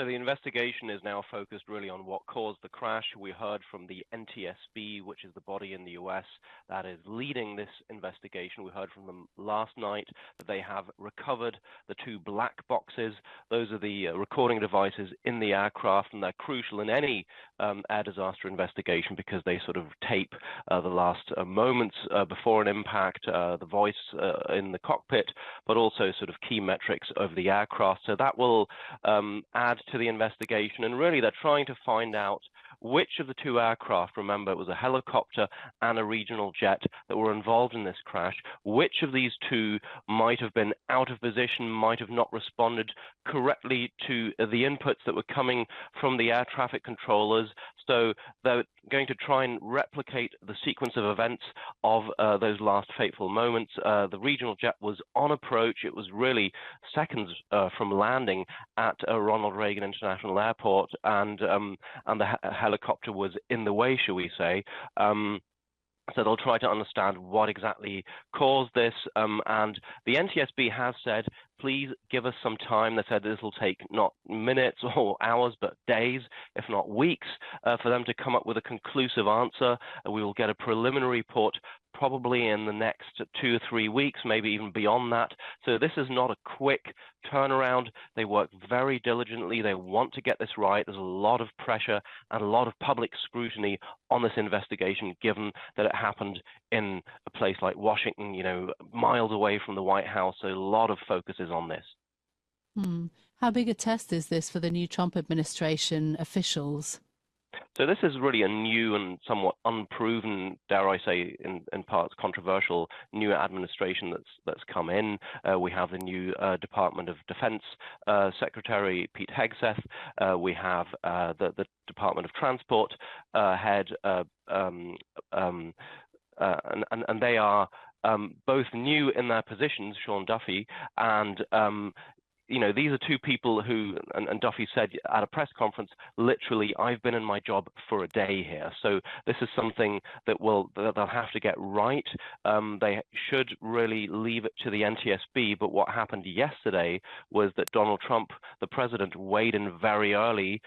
So the investigation is now focused really on what caused the crash. We heard from the NTSB, which is the body in the US that is leading this investigation. We heard from them last night that they have recovered the 2 black boxes. Those are the recording devices in the aircraft, and they're crucial in any air disaster investigation because they sort of tape the last moments before an impact, the voice in the cockpit, but also sort of key metrics of the aircraft. So that will add to the investigation, and really they're trying to find out which of the 2 aircraft, remember it was a helicopter and a regional jet that were involved in this crash, which of these 2 might have been out of position, might have not responded correctly to the inputs that were coming from the air traffic controllers. So they're going to try and replicate the sequence of events of those last fateful moments. The regional jet was on approach. It was really seconds from landing at Ronald Reagan International Airport, and the helicopter was in the way, shall we say. So they'll try to understand what exactly caused this. And the NTSB has said, please give us some time. They said this will take not minutes or hours, but days, if not weeks, for them to come up with a conclusive answer. We will get a preliminary report probably in the next 2 or 3 weeks, maybe even beyond that. So this is not a quick turnaround. They work very diligently. They want to get this right. There's a lot of pressure and a lot of public scrutiny on this investigation, given that it happened in a place like Washington, miles away from the White House. So a lot of focus is on this. How big a test is this for the new Trump administration officials? So this is really a new and somewhat unproven, dare I say, in parts controversial, new administration that's come in. We have the new Department of Defense Secretary Pete Hegseth. We have the Department of Transport head, and they are both new in their positions, Sean Duffy, and these are 2 people who, and Duffy said at a press conference, literally, I've been in my job for a day here. So this is something that they'll have to get right. They should really leave it to the NTSB. But what happened yesterday was that Donald Trump, the president, weighed in very early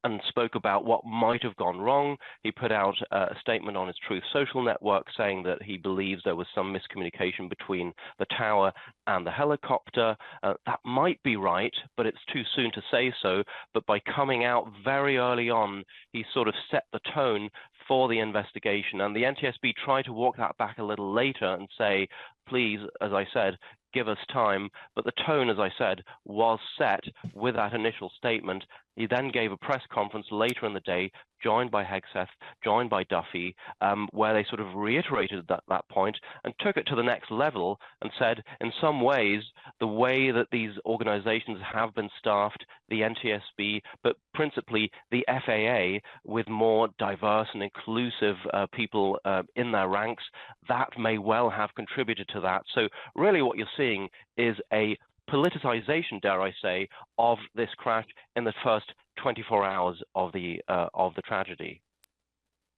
and spoke about what might have gone wrong. He put out a statement on his Truth Social network saying that he believes there was some miscommunication between the tower and the helicopter. That might be right, but it's too soon to say so. But by coming out very early on, he sort of set the tone for the investigation. And the NTSB tried to walk that back a little later and say, please, as I said, give us time. But the tone, as I said, was set with that initial statement. He then gave a press conference later in the day, joined by Hegseth, joined by Duffy, where they sort of reiterated that point and took it to the next level and said, in some ways, the way that these organizations have been staffed, the NTSB, but principally the FAA, with more diverse and inclusive people in their ranks, that may well have contributed to that. So really what you're seeing is a politicization, dare I say, of this crash in the first 24 hours of the tragedy.